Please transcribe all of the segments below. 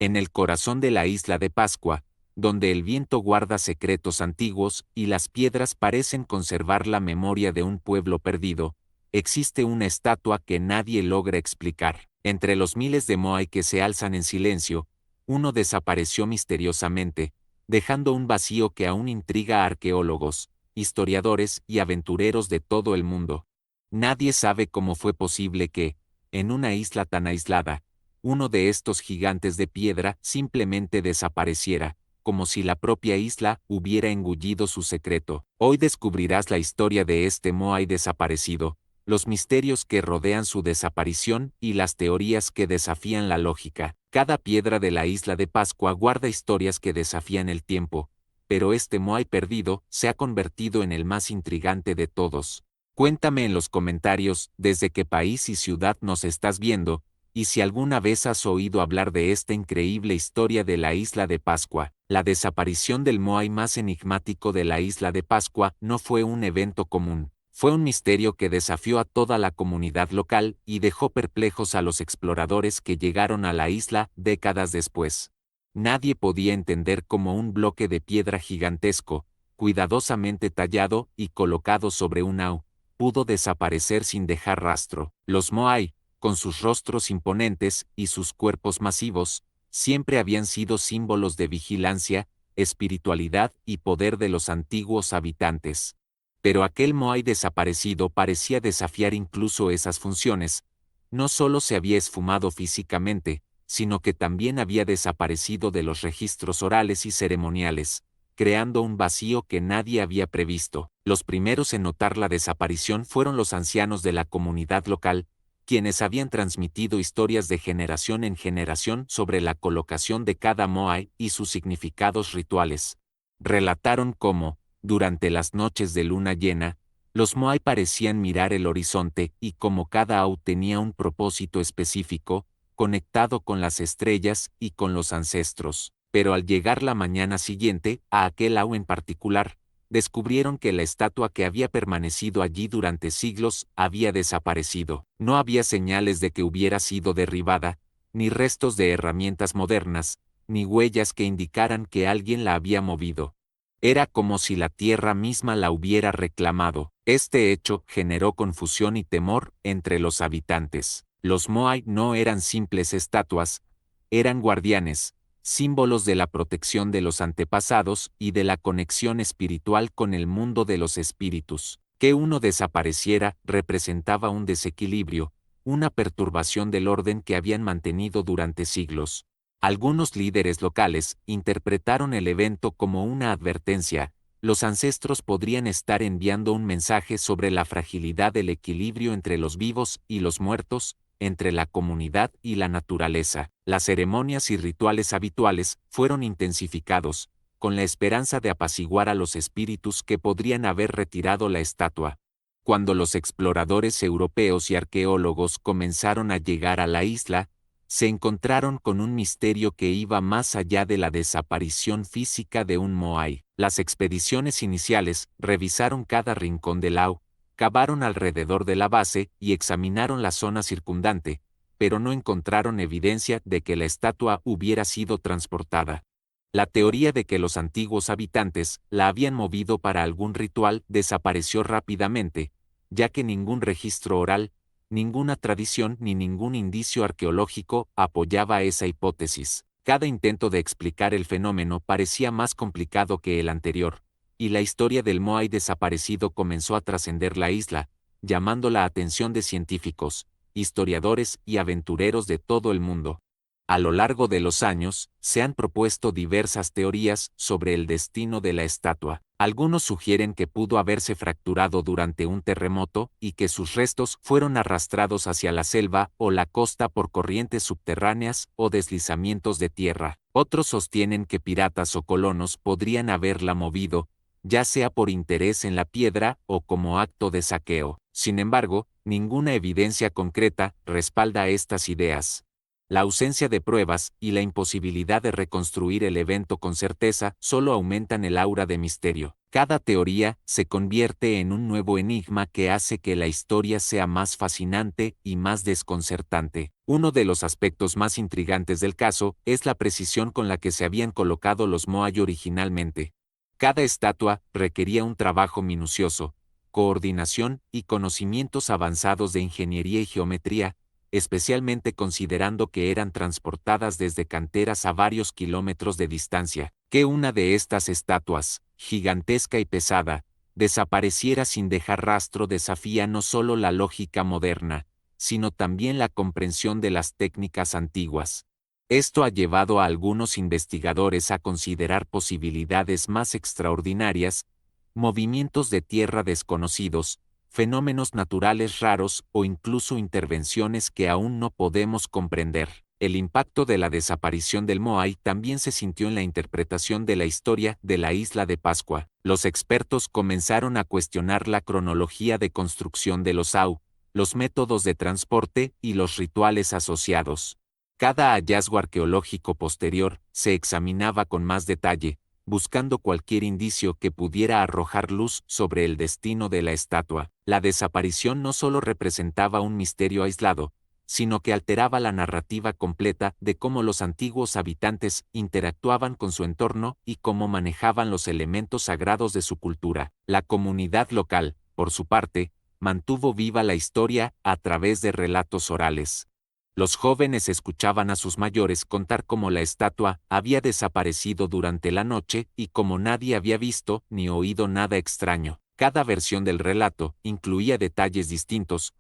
en el corazón de la isla de Pascua, donde el viento guarda secretos antiguos y las piedras parecen conservar la memoria de un pueblo perdido, existe una estatua que nadie logra explicar. Entre los miles de moai que se alzan en silencio, uno desapareció misteriosamente, dejando un vacío que aún intriga a arqueólogos, historiadores y aventureros de todo el mundo. Nadie sabe cómo fue posible que, en una isla tan aislada, uno de estos gigantes de piedra simplemente desapareciera, como si la propia isla hubiera engullido su secreto. Hoy descubrirás la historia de este moai desaparecido, los misterios que rodean su desaparición y las teorías que desafían la lógica. Cada piedra de la isla de Pascua guarda historias que desafían el tiempo, pero este moai perdido se ha convertido en el más intrigante de todos. Cuéntame en los comentarios desde qué país y ciudad nos estás viendo, y si alguna vez has oído hablar de esta increíble historia de la isla de Pascua. La desaparición del moai más enigmático de la isla de Pascua no fue un evento común. Fue un misterio que desafió a toda la comunidad local y dejó perplejos a los exploradores que llegaron a la isla décadas después. Nadie podía entender cómo un bloque de piedra gigantesco, cuidadosamente tallado y colocado sobre un au, pudo desaparecer sin dejar rastro. Los moai, con sus rostros imponentes y sus cuerpos masivos, siempre habían sido símbolos de vigilancia, espiritualidad y poder de los antiguos habitantes. Pero aquel moai desaparecido parecía desafiar incluso esas funciones. No solo se había esfumado físicamente, sino que también había desaparecido de los registros orales y ceremoniales, creando un vacío que nadie había previsto. Los primeros en notar la desaparición fueron los ancianos de la comunidad local, quienes habían transmitido historias de generación en generación sobre la colocación de cada moai y sus significados rituales. Relataron cómo, durante las noches de luna llena, los moai parecían mirar el horizonte y cómo cada au tenía un propósito específico, conectado con las estrellas y con los ancestros. Pero al llegar la mañana siguiente, a aquel au en particular, descubrieron que la estatua que había permanecido allí durante siglos había desaparecido. No había señales de que hubiera sido derribada, ni restos de herramientas modernas, ni huellas que indicaran que alguien la había movido. Era como si la tierra misma la hubiera reclamado. Este hecho generó confusión y temor entre los habitantes. Los moai no eran simples estatuas, eran guardianes, símbolos de la protección de los antepasados y de la conexión espiritual con el mundo de los espíritus. Que uno desapareciera representaba un desequilibrio, una perturbación del orden que habían mantenido durante siglos. Algunos líderes locales interpretaron el evento como una advertencia. Los ancestros podrían estar enviando un mensaje sobre la fragilidad del equilibrio entre los vivos y los muertos, entre la comunidad y la naturaleza. Las ceremonias y rituales habituales fueron intensificados, con la esperanza de apaciguar a los espíritus que podrían haber retirado la estatua. Cuando los exploradores europeos y arqueólogos comenzaron a llegar a la isla, se encontraron con un misterio que iba más allá de la desaparición física de un moai. Las expediciones iniciales revisaron cada rincón del au, cavaron alrededor de la base y examinaron la zona circundante, pero no encontraron evidencia de que la estatua hubiera sido transportada. La teoría de que los antiguos habitantes la habían movido para algún ritual desapareció rápidamente, ya que ningún registro oral, ninguna tradición ni ningún indicio arqueológico apoyaba esa hipótesis. Cada intento de explicar el fenómeno parecía más complicado que el anterior, y la historia del moai desaparecido comenzó a trascender la isla, llamando la atención de científicos, historiadores y aventureros de todo el mundo. A lo largo de los años, se han propuesto diversas teorías sobre el destino de la estatua. Algunos sugieren que pudo haberse fracturado durante un terremoto y que sus restos fueron arrastrados hacia la selva o la costa por corrientes subterráneas o deslizamientos de tierra. Otros sostienen que piratas o colonos podrían haberla movido, ya sea por interés en la piedra o como acto de saqueo. Sin embargo, ninguna evidencia concreta respalda estas ideas. La ausencia de pruebas y la imposibilidad de reconstruir el evento con certeza solo aumentan el aura de misterio. Cada teoría se convierte en un nuevo enigma que hace que la historia sea más fascinante y más desconcertante. Uno de los aspectos más intrigantes del caso es la precisión con la que se habían colocado los Moai originalmente. Cada estatua requería un trabajo minucioso, coordinación y conocimientos avanzados de ingeniería y geometría, especialmente considerando que eran transportadas desde canteras a varios kilómetros de distancia. Que una de estas estatuas, gigantesca y pesada, desapareciera sin dejar rastro desafía no solo la lógica moderna, sino también la comprensión de las técnicas antiguas. Esto ha llevado a algunos investigadores a considerar posibilidades más extraordinarias, movimientos de tierra desconocidos, fenómenos naturales raros o incluso intervenciones que aún no podemos comprender. El impacto de la desaparición del Moai también se sintió en la interpretación de la historia de la isla de Pascua. Los expertos comenzaron a cuestionar la cronología de construcción de los Au, los métodos de transporte y los rituales asociados. Cada hallazgo arqueológico posterior se examinaba con más detalle, buscando cualquier indicio que pudiera arrojar luz sobre el destino de la estatua. La desaparición no solo representaba un misterio aislado, sino que alteraba la narrativa completa de cómo los antiguos habitantes interactuaban con su entorno y cómo manejaban los elementos sagrados de su cultura. La comunidad local, por su parte, mantuvo viva la historia a través de relatos orales. Los jóvenes escuchaban a sus mayores contar cómo la estatua había desaparecido durante la noche y cómo nadie había visto ni oído nada extraño. Cada versión del relato incluía detalles distintos.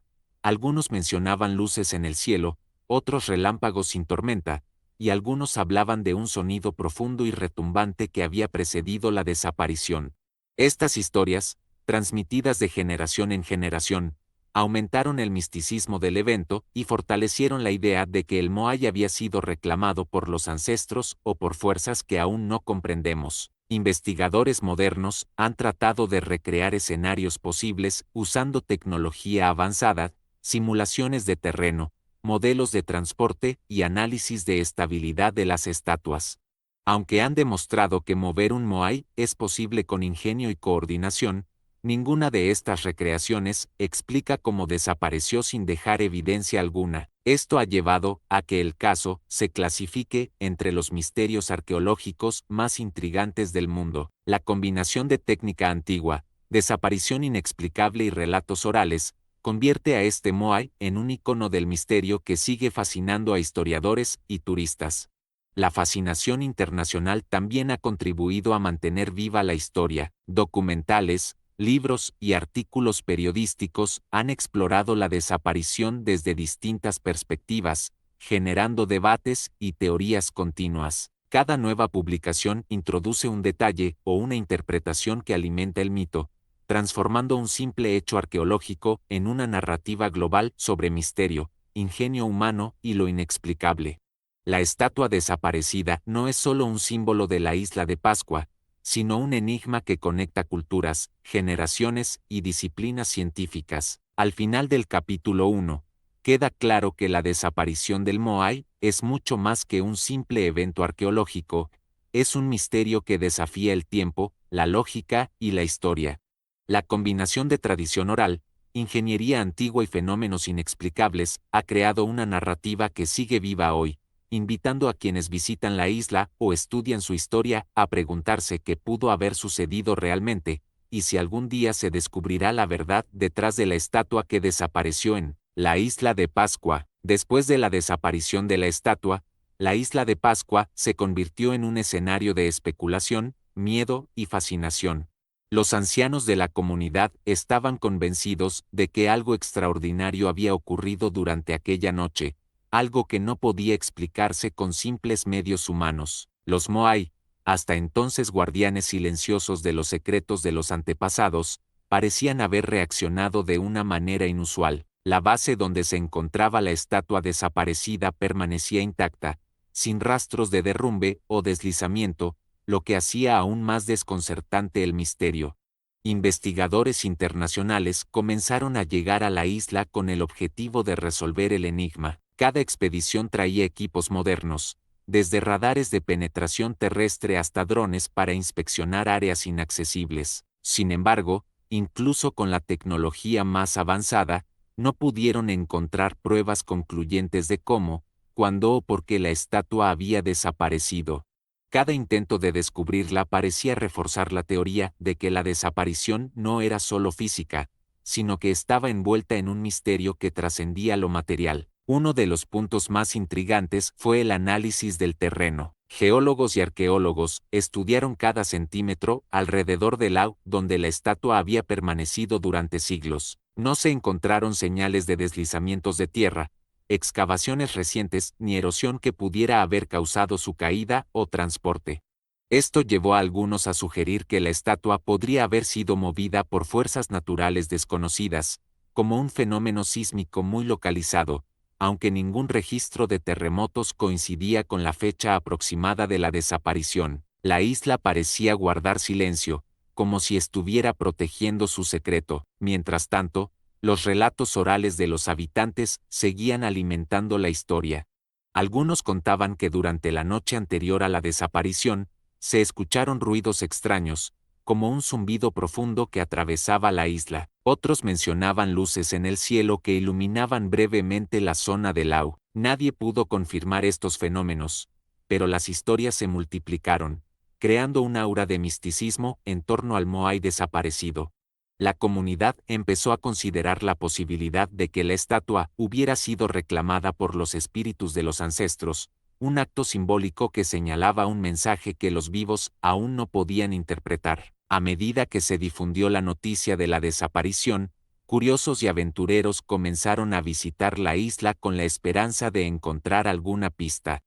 Algunos mencionaban luces en el cielo, otros relámpagos sin tormenta, y algunos hablaban de un sonido profundo y retumbante que había precedido la desaparición. Estas historias, transmitidas de generación en generación, aumentaron el misticismo del evento y fortalecieron la idea de que el Moai había sido reclamado por los ancestros o por fuerzas que aún no comprendemos. Investigadores modernos han tratado de recrear escenarios posibles usando tecnología avanzada, simulaciones de terreno, modelos de transporte y análisis de estabilidad de las estatuas. Aunque han demostrado que mover un Moai es posible con ingenio y coordinación, ninguna de estas recreaciones explica cómo desapareció sin dejar evidencia alguna. Esto ha llevado a que el caso se clasifique entre los misterios arqueológicos más intrigantes del mundo. La combinación de técnica antigua, desaparición inexplicable y relatos orales, convierte a este Moai en un icono del misterio que sigue fascinando a historiadores y turistas. La fascinación internacional también ha contribuido a mantener viva la historia. Documentales, libros y artículos periodísticos han explorado la desaparición desde distintas perspectivas, generando debates y teorías continuas. Cada nueva publicación introduce un detalle o una interpretación que alimenta el mito, transformando un simple hecho arqueológico en una narrativa global sobre misterio, ingenio humano y lo inexplicable. La estatua desaparecida no es solo un símbolo de la isla de Pascua, sino un enigma que conecta culturas, generaciones y disciplinas científicas. Al final del capítulo 1, queda claro que la desaparición del Moai es mucho más que un simple evento arqueológico, es un misterio que desafía el tiempo, la lógica y la historia. La combinación de tradición oral, ingeniería antigua y fenómenos inexplicables ha creado una narrativa que sigue viva hoy, invitando a quienes visitan la isla o estudian su historia a preguntarse qué pudo haber sucedido realmente, y si algún día se descubrirá la verdad detrás de la estatua que desapareció en la isla de Pascua. Después de la desaparición de la estatua, la isla de Pascua se convirtió en un escenario de especulación, miedo y fascinación. Los ancianos de la comunidad estaban convencidos de que algo extraordinario había ocurrido durante aquella noche, algo que no podía explicarse con simples medios humanos. Los Moai, hasta entonces guardianes silenciosos de los secretos de los antepasados, parecían haber reaccionado de una manera inusual. La base donde se encontraba la estatua desaparecida permanecía intacta, sin rastros de derrumbe o deslizamiento, lo que hacía aún más desconcertante el misterio. Investigadores internacionales comenzaron a llegar a la isla con el objetivo de resolver el enigma. Cada expedición traía equipos modernos, desde radares de penetración terrestre hasta drones para inspeccionar áreas inaccesibles. Sin embargo, incluso con la tecnología más avanzada, no pudieron encontrar pruebas concluyentes de cómo, cuándo o por qué la estatua había desaparecido. Cada intento de descubrirla parecía reforzar la teoría de que la desaparición no era solo física, sino que estaba envuelta en un misterio que trascendía lo material. Uno de los puntos más intrigantes fue el análisis del terreno. Geólogos y arqueólogos estudiaron cada centímetro alrededor del lago donde la estatua había permanecido durante siglos. No se encontraron señales de deslizamientos de tierra, excavaciones recientes ni erosión que pudiera haber causado su caída o transporte. Esto llevó a algunos a sugerir que la estatua podría haber sido movida por fuerzas naturales desconocidas, como un fenómeno sísmico muy localizado, aunque ningún registro de terremotos coincidía con la fecha aproximada de la desaparición. La isla parecía guardar silencio, como si estuviera protegiendo su secreto. Mientras tanto, los relatos orales de los habitantes seguían alimentando la historia. Algunos contaban que durante la noche anterior a la desaparición, se escucharon ruidos extraños, como un zumbido profundo que atravesaba la isla. Otros mencionaban luces en el cielo que iluminaban brevemente la zona del lago. Nadie pudo confirmar estos fenómenos, pero las historias se multiplicaron, creando un aura de misticismo en torno al Moai desaparecido. La comunidad empezó a considerar la posibilidad de que la estatua hubiera sido reclamada por los espíritus de los ancestros, un acto simbólico que señalaba un mensaje que los vivos aún no podían interpretar. A medida que se difundió la noticia de la desaparición, curiosos y aventureros comenzaron a visitar la isla con la esperanza de encontrar alguna pista.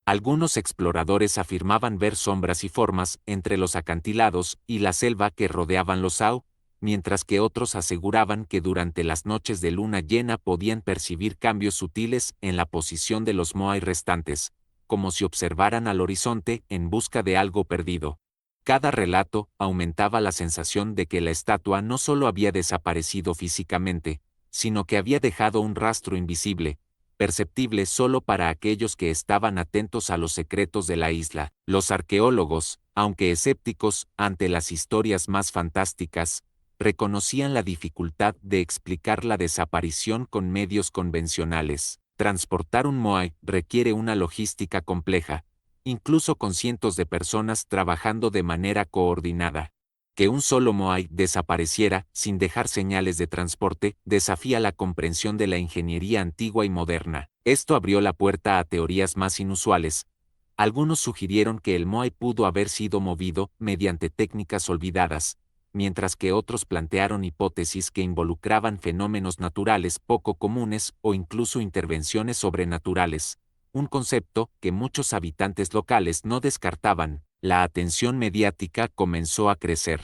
Algunos exploradores afirmaban ver sombras y formas entre los acantilados y la selva que rodeaban los Au, mientras que otros aseguraban que durante las noches de luna llena podían percibir cambios sutiles en la posición de los Moai restantes, como si observaran al horizonte en busca de algo perdido. Cada relato aumentaba la sensación de que la estatua no solo había desaparecido físicamente, sino que había dejado un rastro invisible, perceptible solo para aquellos que estaban atentos a los secretos de la isla. Los arqueólogos, aunque escépticos ante las historias más fantásticas, reconocían la dificultad de explicar la desaparición con medios convencionales. Transportar un Moai requiere una logística compleja, incluso con cientos de personas trabajando de manera coordinada. Que un solo Moai desapareciera sin dejar señales de transporte desafía la comprensión de la ingeniería antigua y moderna. Esto abrió la puerta a teorías más inusuales. Algunos sugirieron que el Moai pudo haber sido movido mediante técnicas olvidadas, mientras que otros plantearon hipótesis que involucraban fenómenos naturales poco comunes o incluso intervenciones sobrenaturales, un concepto que muchos habitantes locales no descartaban. La atención mediática comenzó a crecer.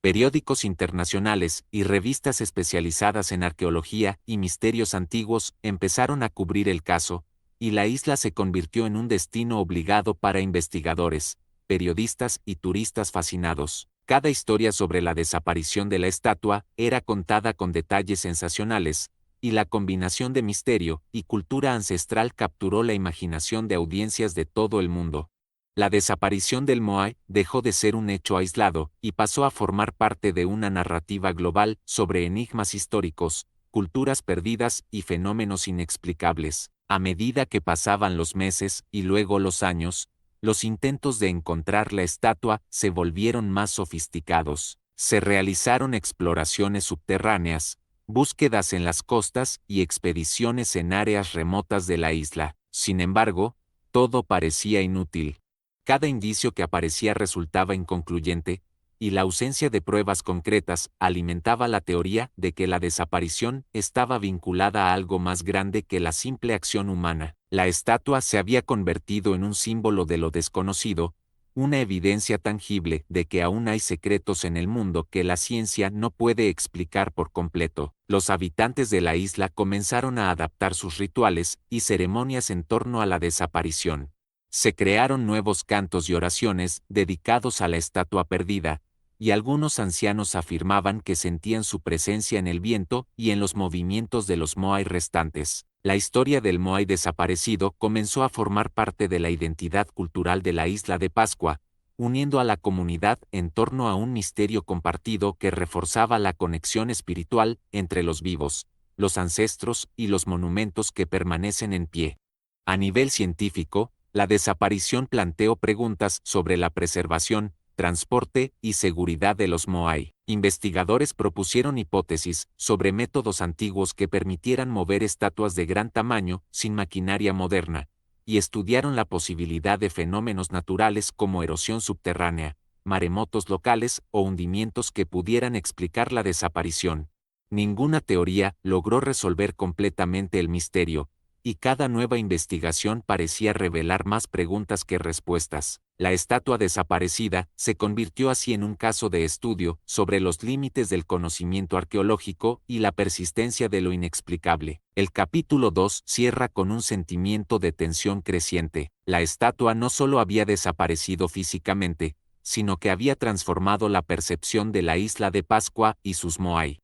Periódicos internacionales y revistas especializadas en arqueología y misterios antiguos empezaron a cubrir el caso, y la isla se convirtió en un destino obligado para investigadores, periodistas y turistas fascinados. Cada historia sobre la desaparición de la estatua era contada con detalles sensacionales, y la combinación de misterio y cultura ancestral capturó la imaginación de audiencias de todo el mundo. La desaparición del Moai dejó de ser un hecho aislado y pasó a formar parte de una narrativa global sobre enigmas históricos, culturas perdidas y fenómenos inexplicables. A medida que pasaban los meses y luego los años, los intentos de encontrar la estatua se volvieron más sofisticados. Se realizaron exploraciones subterráneas, búsquedas en las costas y expediciones en áreas remotas de la isla. Sin embargo, todo parecía inútil. Cada indicio que aparecía resultaba inconcluyente, y la ausencia de pruebas concretas alimentaba la teoría de que la desaparición estaba vinculada a algo más grande que la simple acción humana. La estatua se había convertido en un símbolo de lo desconocido, una evidencia tangible de que aún hay secretos en el mundo que la ciencia no puede explicar por completo. Los habitantes de la isla comenzaron a adaptar sus rituales y ceremonias en torno a la desaparición. Se crearon nuevos cantos y oraciones dedicados a la estatua perdida, y algunos ancianos afirmaban que sentían su presencia en el viento y en los movimientos de los Moai restantes. La historia del Moai desaparecido comenzó a formar parte de la identidad cultural de la isla de Pascua, uniendo a la comunidad en torno a un misterio compartido que reforzaba la conexión espiritual entre los vivos, los ancestros y los monumentos que permanecen en pie. A nivel científico, la desaparición planteó preguntas sobre la preservación, transporte y seguridad de los Moai. Investigadores propusieron hipótesis sobre métodos antiguos que permitieran mover estatuas de gran tamaño sin maquinaria moderna, y estudiaron la posibilidad de fenómenos naturales como erosión subterránea, maremotos locales o hundimientos que pudieran explicar la desaparición. Ninguna teoría logró resolver completamente el misterio, y cada nueva investigación parecía revelar más preguntas que respuestas. La estatua desaparecida se convirtió así en un caso de estudio sobre los límites del conocimiento arqueológico y la persistencia de lo inexplicable. El capítulo 2 cierra con un sentimiento de tensión creciente. La estatua no solo había desaparecido físicamente, sino que había transformado la percepción de la isla de Pascua y sus Moai.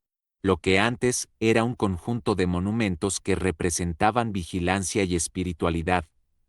Lo que antes era un conjunto de monumentos que representaban vigilancia y espiritualidad,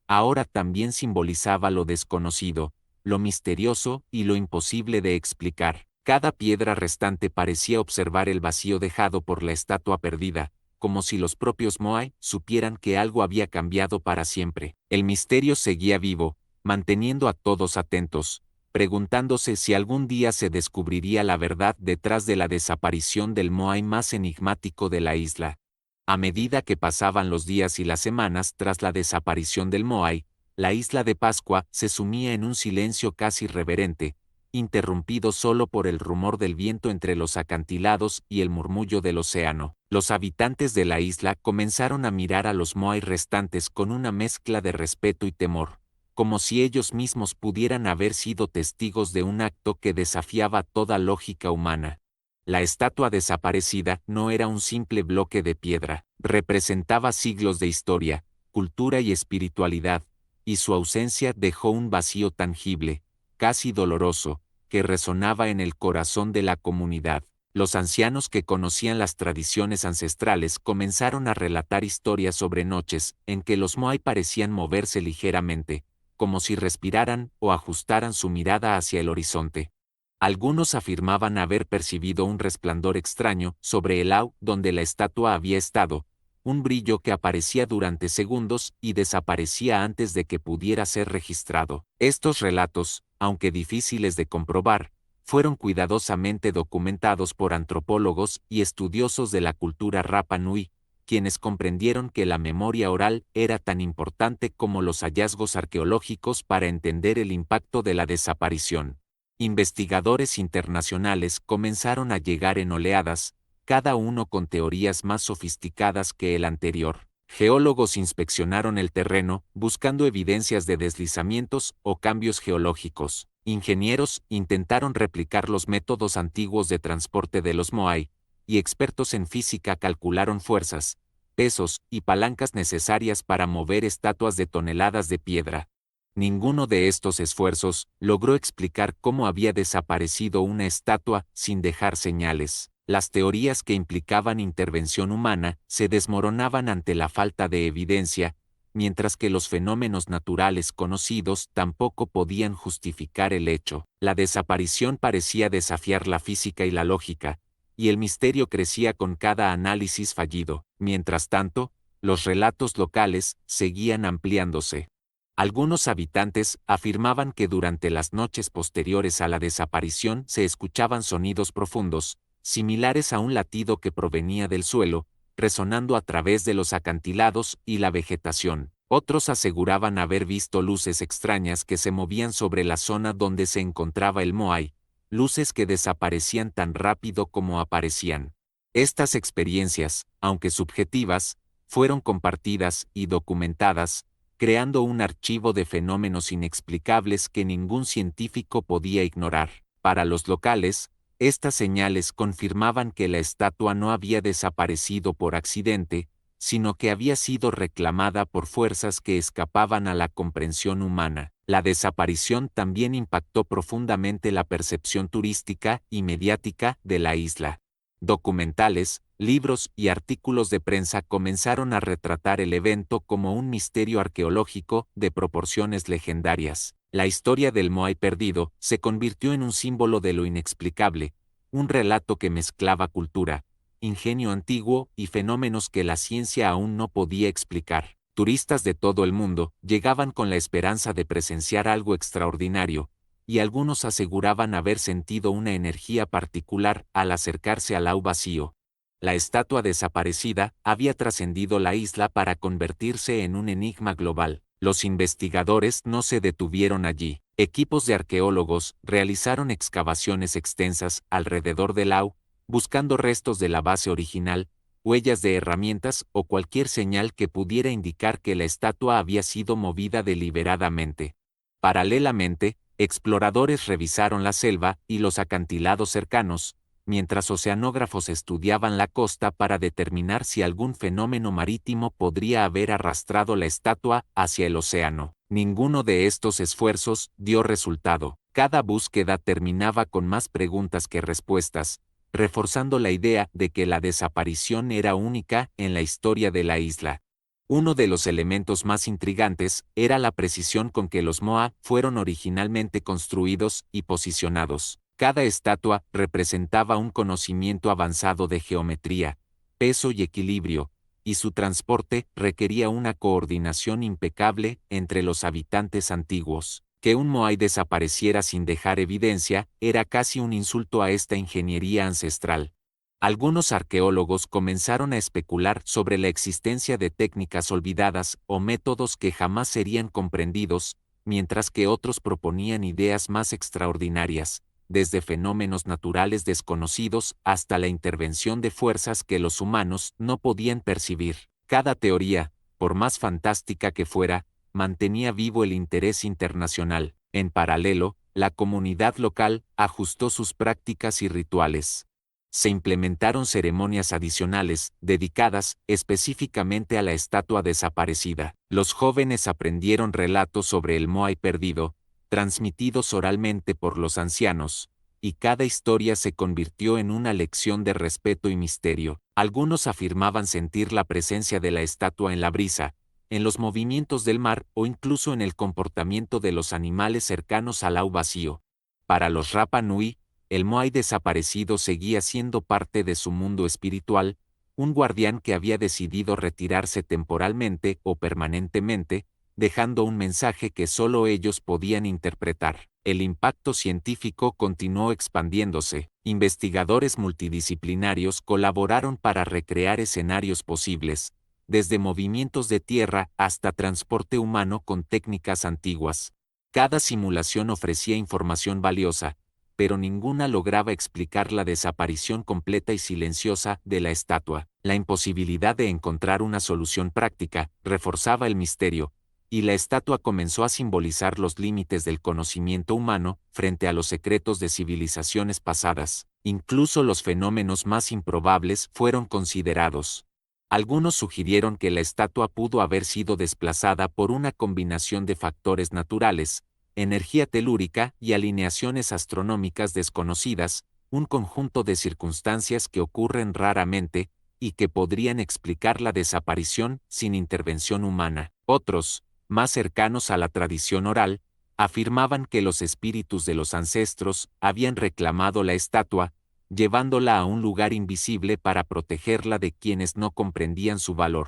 ahora también simbolizaba lo desconocido, lo misterioso y lo imposible de explicar. Cada piedra restante parecía observar el vacío dejado por la estatua perdida, como si los propios Moai supieran que algo había cambiado para siempre. El misterio seguía vivo, manteniendo a todos atentos, preguntándose si algún día se descubriría la verdad detrás de la desaparición del Moai más enigmático de la isla. A medida que pasaban los días y las semanas tras la desaparición del Moai, la isla de Pascua se sumía en un silencio casi reverente, interrumpido solo por el rumor del viento entre los acantilados y el murmullo del océano. Los habitantes de la isla comenzaron a mirar a los Moai restantes con una mezcla de respeto y temor, como si ellos mismos pudieran haber sido testigos de un acto que desafiaba toda lógica humana. La estatua desaparecida no era un simple bloque de piedra, representaba siglos de historia, cultura y espiritualidad, y su ausencia dejó un vacío tangible, casi doloroso, que resonaba en el corazón de la comunidad. Los ancianos que conocían las tradiciones ancestrales comenzaron a relatar historias sobre noches en que los Moai parecían moverse ligeramente, como si respiraran o ajustaran su mirada hacia el horizonte. Algunos afirmaban haber percibido un resplandor extraño sobre el au donde la estatua había estado, un brillo que aparecía durante segundos y desaparecía antes de que pudiera ser registrado. Estos relatos, aunque difíciles de comprobar, fueron cuidadosamente documentados por antropólogos y estudiosos de la cultura Rapa Nui, quienes comprendieron que la memoria oral era tan importante como los hallazgos arqueológicos para entender el impacto de la desaparición. Investigadores internacionales comenzaron a llegar en oleadas, cada uno con teorías más sofisticadas que el anterior. Geólogos inspeccionaron el terreno, buscando evidencias de deslizamientos o cambios geológicos. Ingenieros intentaron replicar los métodos antiguos de transporte de los Moai, y expertos en física calcularon fuerzas, pesos y palancas necesarias para mover estatuas de toneladas de piedra. Ninguno de estos esfuerzos logró explicar cómo había desaparecido una estatua sin dejar señales. Las teorías que implicaban intervención humana se desmoronaban ante la falta de evidencia, mientras que los fenómenos naturales conocidos tampoco podían justificar el hecho. La desaparición parecía desafiar la física y la lógica, y el misterio crecía con cada análisis fallido. Mientras tanto, los relatos locales seguían ampliándose. Algunos habitantes afirmaban que durante las noches posteriores a la desaparición se escuchaban sonidos profundos, similares a un latido que provenía del suelo, resonando a través de los acantilados y la vegetación. Otros aseguraban haber visto luces extrañas que se movían sobre la zona donde se encontraba el Moai, luces que desaparecían tan rápido como aparecían. Estas experiencias, aunque subjetivas, fueron compartidas y documentadas, creando un archivo de fenómenos inexplicables que ningún científico podía ignorar. Para los locales, estas señales confirmaban que la estatua no había desaparecido por accidente, sino que había sido reclamada por fuerzas que escapaban a la comprensión humana. La desaparición también impactó profundamente la percepción turística y mediática de la isla. Documentales, libros y artículos de prensa comenzaron a retratar el evento como un misterio arqueológico de proporciones legendarias. La historia del Moai perdido se convirtió en un símbolo de lo inexplicable, un relato que mezclaba cultura, ingenio antiguo y fenómenos que la ciencia aún no podía explicar. Turistas de todo el mundo llegaban con la esperanza de presenciar algo extraordinario, y algunos aseguraban haber sentido una energía particular al acercarse al lago vacío. La estatua desaparecida había trascendido la isla para convertirse en un enigma global. Los investigadores no se detuvieron allí. Equipos de arqueólogos realizaron excavaciones extensas alrededor del lago, buscando restos de la base original, huellas de herramientas o cualquier señal que pudiera indicar que la estatua había sido movida deliberadamente. Paralelamente, exploradores revisaron la selva y los acantilados cercanos, mientras oceanógrafos estudiaban la costa para determinar si algún fenómeno marítimo podría haber arrastrado la estatua hacia el océano. Ninguno de estos esfuerzos dio resultado. Cada búsqueda terminaba con más preguntas que respuestas, reforzando la idea de que la desaparición era única en la historia de la isla. Uno de los elementos más intrigantes era la precisión con que los Moa fueron originalmente construidos y posicionados. Cada estatua representaba un conocimiento avanzado de geometría, peso y equilibrio, y su transporte requería una coordinación impecable entre los habitantes antiguos. Que un Moai desapareciera sin dejar evidencia era casi un insulto a esta ingeniería ancestral. Algunos arqueólogos comenzaron a especular sobre la existencia de técnicas olvidadas o métodos que jamás serían comprendidos, mientras que otros proponían ideas más extraordinarias, desde fenómenos naturales desconocidos hasta la intervención de fuerzas que los humanos no podían percibir. Cada teoría, por más fantástica que fuera, mantenía vivo el interés internacional. En paralelo, la comunidad local ajustó sus prácticas y rituales. Se implementaron ceremonias adicionales, dedicadas específicamente a la estatua desaparecida. Los jóvenes aprendieron relatos sobre el Moai perdido, transmitidos oralmente por los ancianos, y cada historia se convirtió en una lección de respeto y misterio. Algunos afirmaban sentir la presencia de la estatua en la brisa, en los movimientos del mar o incluso en el comportamiento de los animales cercanos al lago vacío. Para los Rapa Nui, el Moai desaparecido seguía siendo parte de su mundo espiritual, un guardián que había decidido retirarse temporalmente o permanentemente, dejando un mensaje que solo ellos podían interpretar. El impacto científico continuó expandiéndose. Investigadores multidisciplinarios colaboraron para recrear escenarios posibles, desde movimientos de tierra hasta transporte humano con técnicas antiguas. Cada simulación ofrecía información valiosa, pero ninguna lograba explicar la desaparición completa y silenciosa de la estatua. La imposibilidad de encontrar una solución práctica reforzaba el misterio, y la estatua comenzó a simbolizar los límites del conocimiento humano frente a los secretos de civilizaciones pasadas. Incluso los fenómenos más improbables fueron considerados. Algunos sugirieron que la estatua pudo haber sido desplazada por una combinación de factores naturales, energía telúrica y alineaciones astronómicas desconocidas, un conjunto de circunstancias que ocurren raramente y que podrían explicar la desaparición sin intervención humana. Otros, más cercanos a la tradición oral, afirmaban que los espíritus de los ancestros habían reclamado la estatua, llevándola a un lugar invisible para protegerla de quienes no comprendían su valor.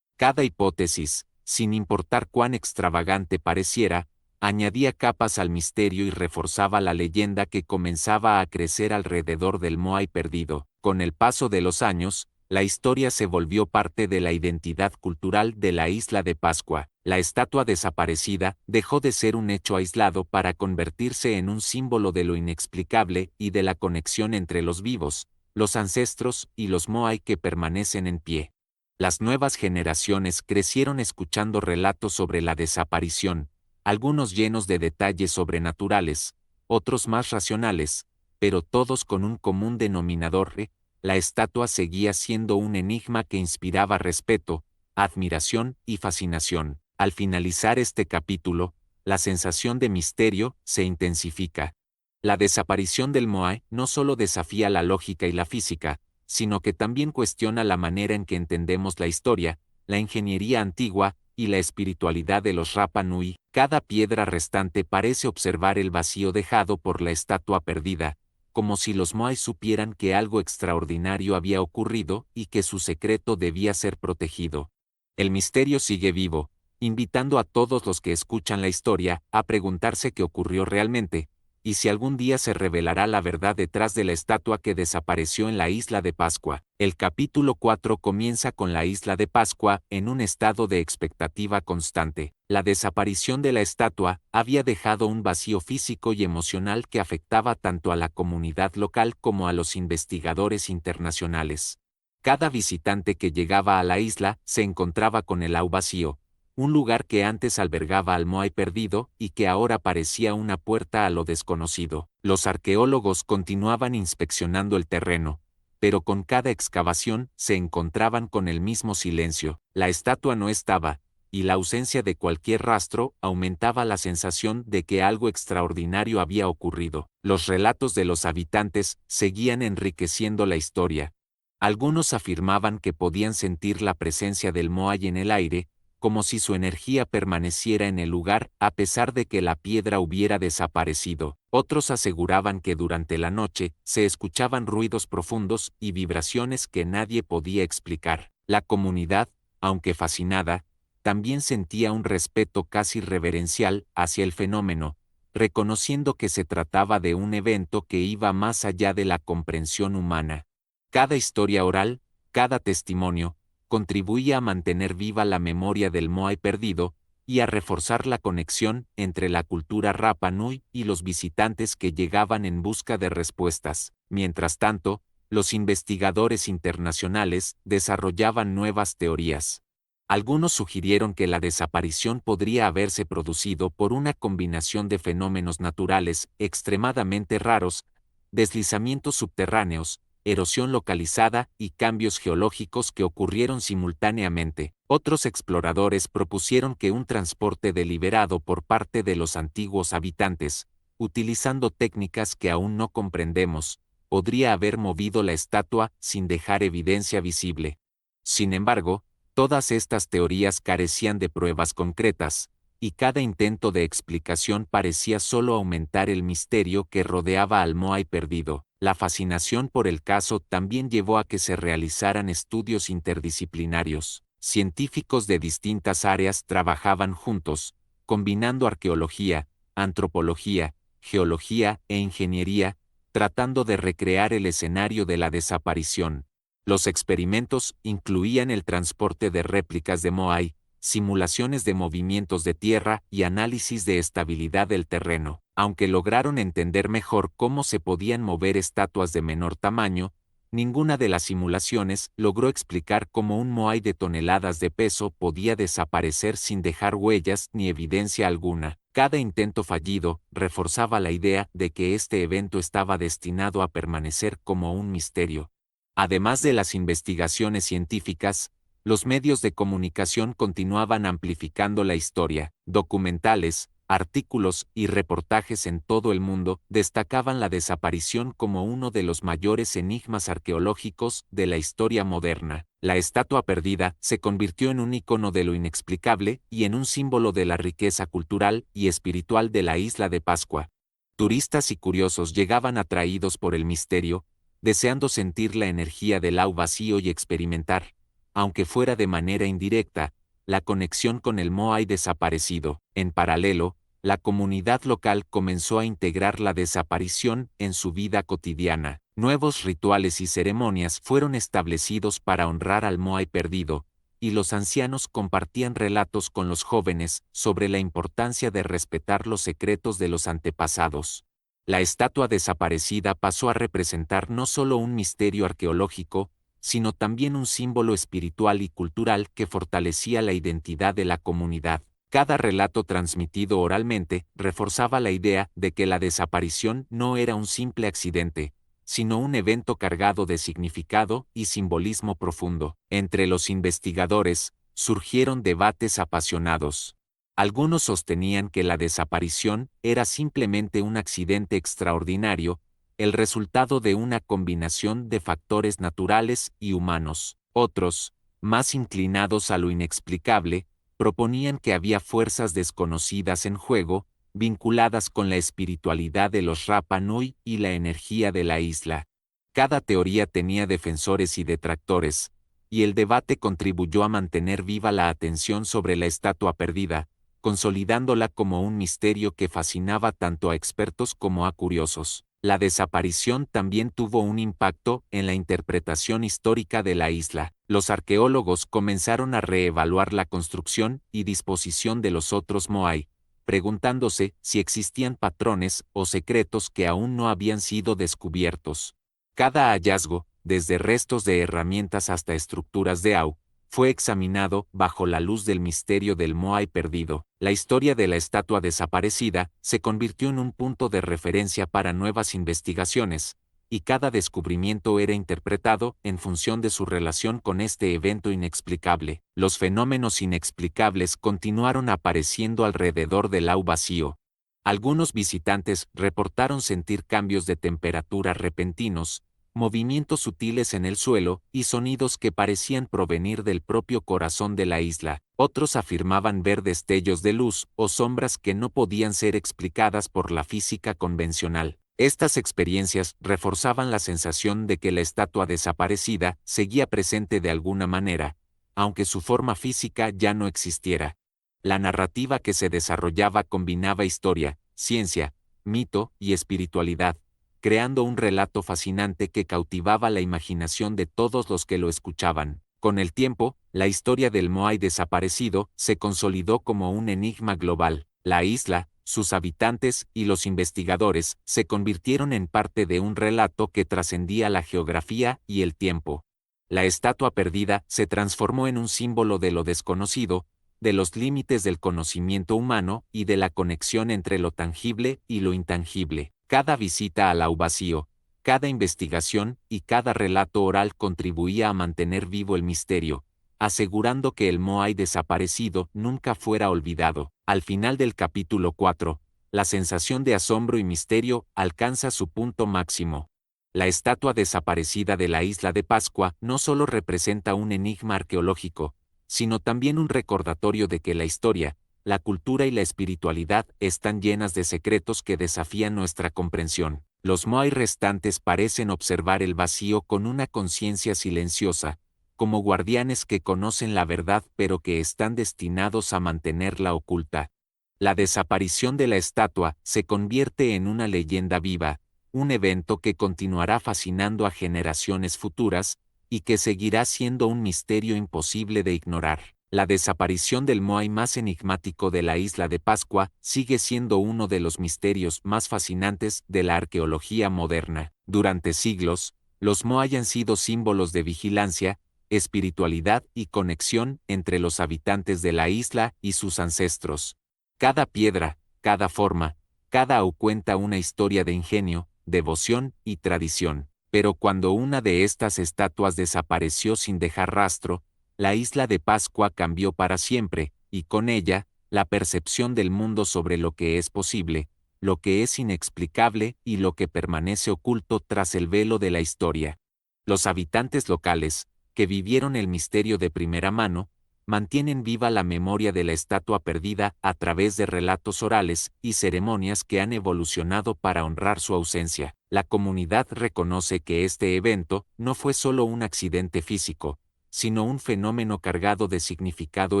Cada hipótesis, sin importar cuán extravagante pareciera, añadía capas al misterio y reforzaba la leyenda que comenzaba a crecer alrededor del Moai perdido. Con el paso de los años, la historia se volvió parte de la identidad cultural de la isla de Pascua. La estatua desaparecida dejó de ser un hecho aislado para convertirse en un símbolo de lo inexplicable y de la conexión entre los vivos, los ancestros y los Moai que permanecen en pie. Las nuevas generaciones crecieron escuchando relatos sobre la desaparición, algunos llenos de detalles sobrenaturales, otros más racionales, pero todos con un común denominador: la estatua seguía siendo un enigma que inspiraba respeto, admiración y fascinación. Al finalizar este capítulo, la sensación de misterio se intensifica. La desaparición del Moai no solo desafía la lógica y la física, sino que también cuestiona la manera en que entendemos la historia, la ingeniería antigua y la espiritualidad de los Rapa Nui. Cada piedra restante parece observar el vacío dejado por la estatua perdida, como si los Moai supieran que algo extraordinario había ocurrido y que su secreto debía ser protegido. El misterio sigue vivo, invitando a todos los que escuchan la historia a preguntarse qué ocurrió realmente, y si algún día se revelará la verdad detrás de la estatua que desapareció en la isla de Pascua. El capítulo 4 comienza con la isla de Pascua en un estado de expectativa constante. La desaparición de la estatua había dejado un vacío físico y emocional que afectaba tanto a la comunidad local como a los investigadores internacionales. Cada visitante que llegaba a la isla se encontraba con el au vacío, un lugar que antes albergaba al Moai perdido y que ahora parecía una puerta a lo desconocido. Los arqueólogos continuaban inspeccionando el terreno, pero con cada excavación se encontraban con el mismo silencio. La estatua no estaba, y la ausencia de cualquier rastro aumentaba la sensación de que algo extraordinario había ocurrido. Los relatos de los habitantes seguían enriqueciendo la historia. Algunos afirmaban que podían sentir la presencia del Moai en el aire, como si su energía permaneciera en el lugar a pesar de que la piedra hubiera desaparecido. Otros aseguraban que durante la noche se escuchaban ruidos profundos y vibraciones que nadie podía explicar. La comunidad, aunque fascinada, también sentía un respeto casi reverencial hacia el fenómeno, reconociendo que se trataba de un evento que iba más allá de la comprensión humana. Cada historia oral, cada testimonio, contribuía a mantener viva la memoria del Moai perdido y a reforzar la conexión entre la cultura Rapa Nui y los visitantes que llegaban en busca de respuestas. Mientras tanto, los investigadores internacionales desarrollaban nuevas teorías. Algunos sugirieron que la desaparición podría haberse producido por una combinación de fenómenos naturales extremadamente raros, deslizamientos subterráneos, erosión localizada y cambios geológicos que ocurrieron simultáneamente. Otros exploradores propusieron que un transporte deliberado por parte de los antiguos habitantes, utilizando técnicas que aún no comprendemos, podría haber movido la estatua sin dejar evidencia visible. Sin embargo, todas estas teorías carecían de pruebas concretas, y cada intento de explicación parecía solo aumentar el misterio que rodeaba al Moai perdido. La fascinación por el caso también llevó a que se realizaran estudios interdisciplinarios. Científicos de distintas áreas trabajaban juntos, combinando arqueología, antropología, geología e ingeniería, tratando de recrear el escenario de la desaparición. Los experimentos incluían el transporte de réplicas de Moai, simulaciones de movimientos de tierra y análisis de estabilidad del terreno. Aunque lograron entender mejor cómo se podían mover estatuas de menor tamaño, ninguna de las simulaciones logró explicar cómo un Moai de toneladas de peso podía desaparecer sin dejar huellas ni evidencia alguna. Cada intento fallido reforzaba la idea de que este evento estaba destinado a permanecer como un misterio. Además de las investigaciones científicas, los medios de comunicación continuaban amplificando la historia. Documentales, artículos y reportajes en todo el mundo destacaban la desaparición como uno de los mayores enigmas arqueológicos de la historia moderna. La estatua perdida se convirtió en un icono de lo inexplicable y en un símbolo de la riqueza cultural y espiritual de la isla de Pascua. Turistas y curiosos llegaban atraídos por el misterio, deseando sentir la energía del au vacío y experimentar, aunque fuera de manera indirecta, la conexión con el Moai desaparecido. En paralelo, la comunidad local comenzó a integrar la desaparición en su vida cotidiana. Nuevos rituales y ceremonias fueron establecidos para honrar al Moai perdido, y los ancianos compartían relatos con los jóvenes sobre la importancia de respetar los secretos de los antepasados. La estatua desaparecida pasó a representar no solo un misterio arqueológico, sino también un símbolo espiritual y cultural que fortalecía la identidad de la comunidad. Cada relato transmitido oralmente reforzaba la idea de que la desaparición no era un simple accidente, sino un evento cargado de significado y simbolismo profundo. Entre los investigadores, surgieron debates apasionados. Algunos sostenían que la desaparición era simplemente un accidente extraordinario, el resultado de una combinación de factores naturales y humanos. Otros, más inclinados a lo inexplicable, proponían que había fuerzas desconocidas en juego, vinculadas con la espiritualidad de los Rapa Nui y la energía de la isla. Cada teoría tenía defensores y detractores, y el debate contribuyó a mantener viva la atención sobre la estatua perdida, consolidándola como un misterio que fascinaba tanto a expertos como a curiosos. La desaparición también tuvo un impacto en la interpretación histórica de la isla. Los arqueólogos comenzaron a reevaluar la construcción y disposición de los otros Moai, preguntándose si existían patrones o secretos que aún no habían sido descubiertos. Cada hallazgo, desde restos de herramientas hasta estructuras de Au, fue examinado bajo la luz del misterio del Moai perdido. La historia de la estatua desaparecida se convirtió en un punto de referencia para nuevas investigaciones, y cada descubrimiento era interpretado en función de su relación con este evento inexplicable. Los fenómenos inexplicables continuaron apareciendo alrededor del Au vacío. Algunos visitantes reportaron sentir cambios de temperatura repentinos, movimientos sutiles en el suelo y sonidos que parecían provenir del propio corazón de la isla. Otros afirmaban ver destellos de luz o sombras que no podían ser explicadas por la física convencional. Estas experiencias reforzaban la sensación de que la estatua desaparecida seguía presente de alguna manera, aunque su forma física ya no existiera. La narrativa que se desarrollaba combinaba historia, ciencia, mito y espiritualidad, creando un relato fascinante que cautivaba la imaginación de todos los que lo escuchaban. Con el tiempo, la historia del Moai desaparecido se consolidó como un enigma global. La isla, sus habitantes y los investigadores se convirtieron en parte de un relato que trascendía la geografía y el tiempo. La estatua perdida se transformó en un símbolo de lo desconocido, de los límites del conocimiento humano y de la conexión entre lo tangible y lo intangible. Cada visita al Au vacío, cada investigación y cada relato oral contribuía a mantener vivo el misterio, asegurando que el Moai desaparecido nunca fuera olvidado. Al final del capítulo 4, la sensación de asombro y misterio alcanza su punto máximo. La estatua desaparecida de la isla de Pascua no solo representa un enigma arqueológico, sino también un recordatorio de que la historia, la cultura y la espiritualidad están llenas de secretos que desafían nuestra comprensión. Los Moai restantes parecen observar el vacío con una conciencia silenciosa, como guardianes que conocen la verdad pero que están destinados a mantenerla oculta. La desaparición de la estatua se convierte en una leyenda viva, un evento que continuará fascinando a generaciones futuras, y que seguirá siendo un misterio imposible de ignorar. La desaparición del Moai más enigmático de la isla de Pascua sigue siendo uno de los misterios más fascinantes de la arqueología moderna. Durante siglos, los Moai han sido símbolos de vigilancia, espiritualidad y conexión entre los habitantes de la isla y sus ancestros. Cada piedra, cada forma, cada Au cuenta una historia de ingenio, devoción y tradición. Pero cuando una de estas estatuas desapareció sin dejar rastro, la isla de Pascua cambió para siempre, y con ella, la percepción del mundo sobre lo que es posible, lo que es inexplicable y lo que permanece oculto tras el velo de la historia. Los habitantes locales, que vivieron el misterio de primera mano, mantienen viva la memoria de la estatua perdida a través de relatos orales y ceremonias que han evolucionado para honrar su ausencia. La comunidad reconoce que este evento no fue solo un accidente físico, sino un fenómeno cargado de significado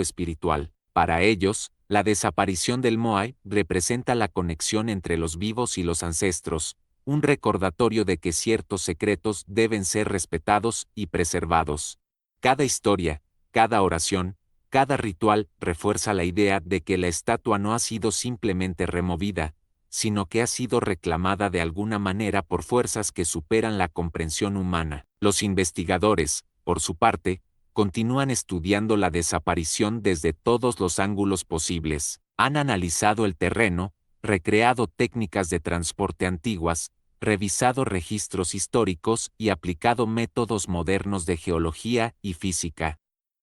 espiritual. Para ellos, la desaparición del Moai representa la conexión entre los vivos y los ancestros, un recordatorio de que ciertos secretos deben ser respetados y preservados. Cada historia, cada oración, cada ritual refuerza la idea de que la estatua no ha sido simplemente removida, sino que ha sido reclamada de alguna manera por fuerzas que superan la comprensión humana. Los investigadores, por su parte, continúan estudiando la desaparición desde todos los ángulos posibles. Han analizado el terreno, recreado técnicas de transporte antiguas, revisado registros históricos y aplicado métodos modernos de geología y física.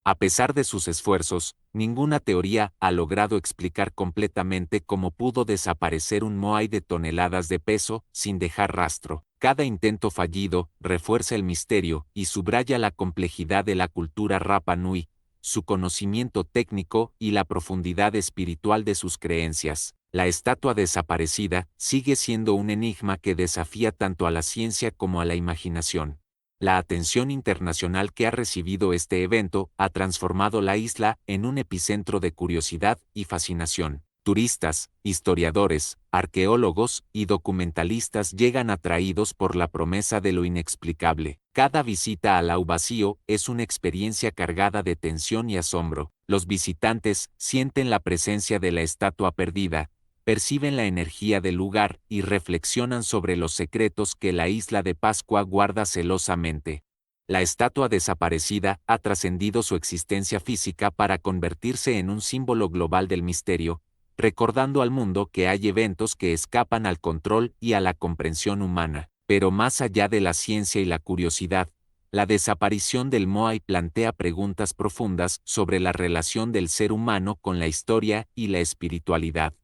A pesar de sus esfuerzos, ninguna teoría ha logrado explicar completamente cómo pudo desaparecer un moai de toneladas de peso sin dejar rastro. Cada intento fallido refuerza el misterio y subraya la complejidad de la cultura Rapa Nui, su conocimiento técnico y la profundidad espiritual de sus creencias. La estatua desaparecida sigue siendo un enigma que desafía tanto a la ciencia como a la imaginación. La atención internacional que ha recibido este evento ha transformado la isla en un epicentro de curiosidad y fascinación. Turistas, historiadores, arqueólogos y documentalistas llegan atraídos por la promesa de lo inexplicable. Cada visita al Au Vacío es una experiencia cargada de tensión y asombro. Los visitantes sienten la presencia de la estatua perdida, perciben la energía del lugar y reflexionan sobre los secretos que la isla de Pascua guarda celosamente. La estatua desaparecida ha trascendido su existencia física para convertirse en un símbolo global del misterio, recordando al mundo que hay eventos que escapan al control y a la comprensión humana. Pero más allá de la ciencia y la curiosidad, la desaparición del moai plantea preguntas profundas sobre la relación del ser humano con la historia y la espiritualidad.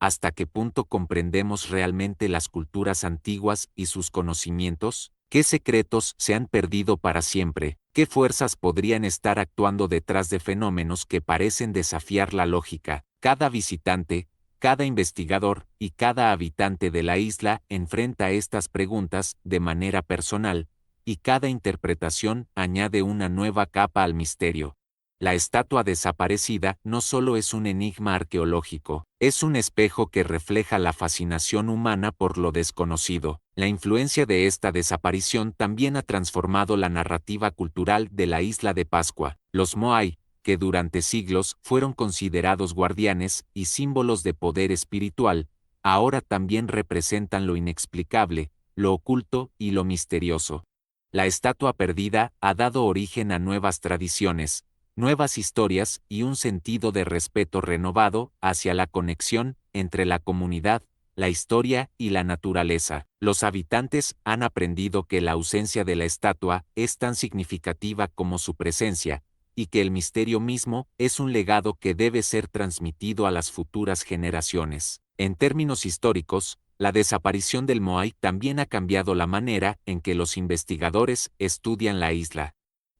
¿Hasta qué punto comprendemos realmente las culturas antiguas y sus conocimientos? ¿Qué secretos se han perdido para siempre? ¿Qué fuerzas podrían estar actuando detrás de fenómenos que parecen desafiar la lógica? Cada visitante, cada investigador y cada habitante de la isla enfrenta estas preguntas de manera personal, y cada interpretación añade una nueva capa al misterio. La estatua desaparecida no solo es un enigma arqueológico, es un espejo que refleja la fascinación humana por lo desconocido. La influencia de esta desaparición también ha transformado la narrativa cultural de la isla de Pascua. Los moai, que durante siglos fueron considerados guardianes y símbolos de poder espiritual, ahora también representan lo inexplicable, lo oculto y lo misterioso. La estatua perdida ha dado origen a nuevas tradiciones, nuevas historias y un sentido de respeto renovado hacia la conexión entre la comunidad, la historia y la naturaleza. Los habitantes han aprendido que la ausencia de la estatua es tan significativa como su presencia, y que el misterio mismo es un legado que debe ser transmitido a las futuras generaciones. En términos históricos, la desaparición del moai también ha cambiado la manera en que los investigadores estudian la isla.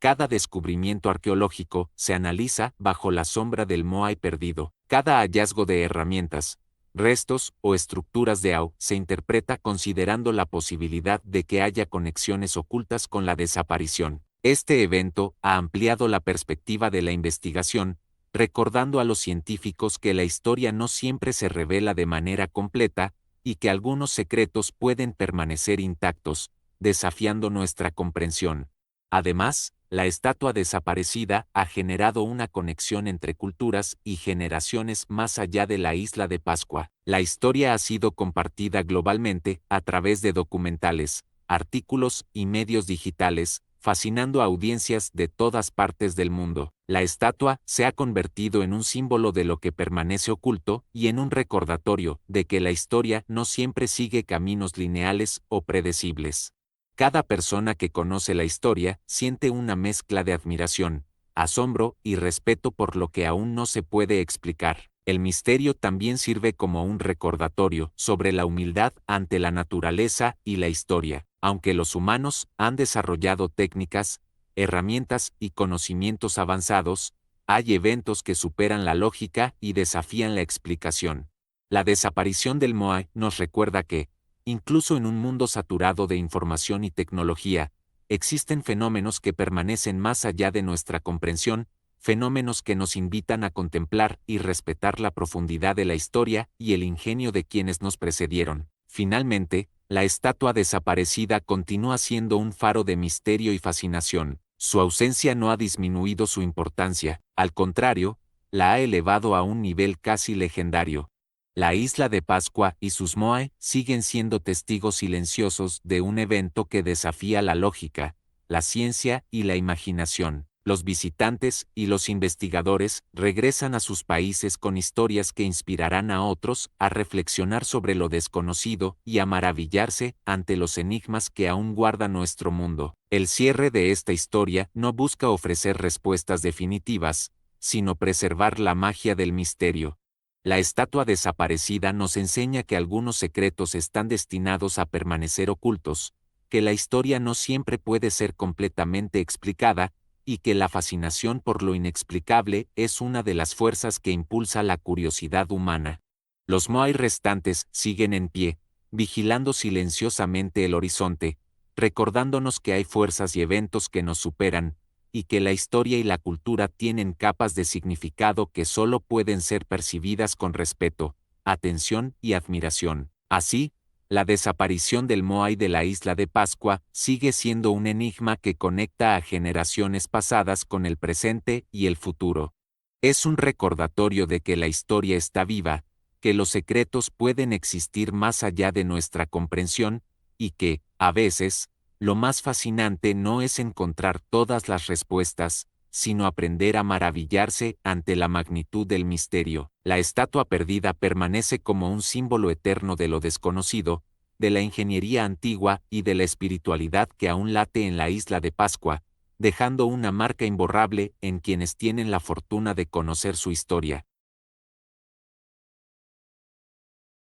Cada descubrimiento arqueológico se analiza bajo la sombra del moai perdido. Cada hallazgo de herramientas, restos o estructuras de Au se interpreta considerando la posibilidad de que haya conexiones ocultas con la desaparición. Este evento ha ampliado la perspectiva de la investigación, recordando a los científicos que la historia no siempre se revela de manera completa y que algunos secretos pueden permanecer intactos, desafiando nuestra comprensión. Además, la estatua desaparecida ha generado una conexión entre culturas y generaciones más allá de la isla de Pascua. La historia ha sido compartida globalmente a través de documentales, artículos y medios digitales, fascinando a audiencias de todas partes del mundo. La estatua se ha convertido en un símbolo de lo que permanece oculto y en un recordatorio de que la historia no siempre sigue caminos lineales o predecibles. Cada persona que conoce la historia siente una mezcla de admiración, asombro y respeto por lo que aún no se puede explicar. El misterio también sirve como un recordatorio sobre la humildad ante la naturaleza y la historia. Aunque los humanos han desarrollado técnicas, herramientas y conocimientos avanzados, hay eventos que superan la lógica y desafían la explicación. La desaparición del moai nos recuerda que, incluso en un mundo saturado de información y tecnología, existen fenómenos que permanecen más allá de nuestra comprensión, fenómenos que nos invitan a contemplar y respetar la profundidad de la historia y el ingenio de quienes nos precedieron. Finalmente, la estatua desaparecida continúa siendo un faro de misterio y fascinación. Su ausencia no ha disminuido su importancia, al contrario, la ha elevado a un nivel casi legendario. La isla de Pascua y sus moai siguen siendo testigos silenciosos de un evento que desafía la lógica, la ciencia y la imaginación. Los visitantes y los investigadores regresan a sus países con historias que inspirarán a otros a reflexionar sobre lo desconocido y a maravillarse ante los enigmas que aún guarda nuestro mundo. El cierre de esta historia no busca ofrecer respuestas definitivas, sino preservar la magia del misterio. La estatua desaparecida nos enseña que algunos secretos están destinados a permanecer ocultos, que la historia no siempre puede ser completamente explicada, y que la fascinación por lo inexplicable es una de las fuerzas que impulsa la curiosidad humana. Los Moai restantes siguen en pie, vigilando silenciosamente el horizonte, recordándonos que hay fuerzas y eventos que nos superan, y que la historia y la cultura tienen capas de significado que solo pueden ser percibidas con respeto, atención y admiración. Así, la desaparición del Moai de la isla de Pascua sigue siendo un enigma que conecta a generaciones pasadas con el presente y el futuro. Es un recordatorio de que la historia está viva, que los secretos pueden existir más allá de nuestra comprensión, y que, a veces, lo más fascinante no es encontrar todas las respuestas, sino aprender a maravillarse ante la magnitud del misterio. La estatua perdida permanece como un símbolo eterno de lo desconocido, de la ingeniería antigua y de la espiritualidad que aún late en la isla de Pascua, dejando una marca imborrable en quienes tienen la fortuna de conocer su historia.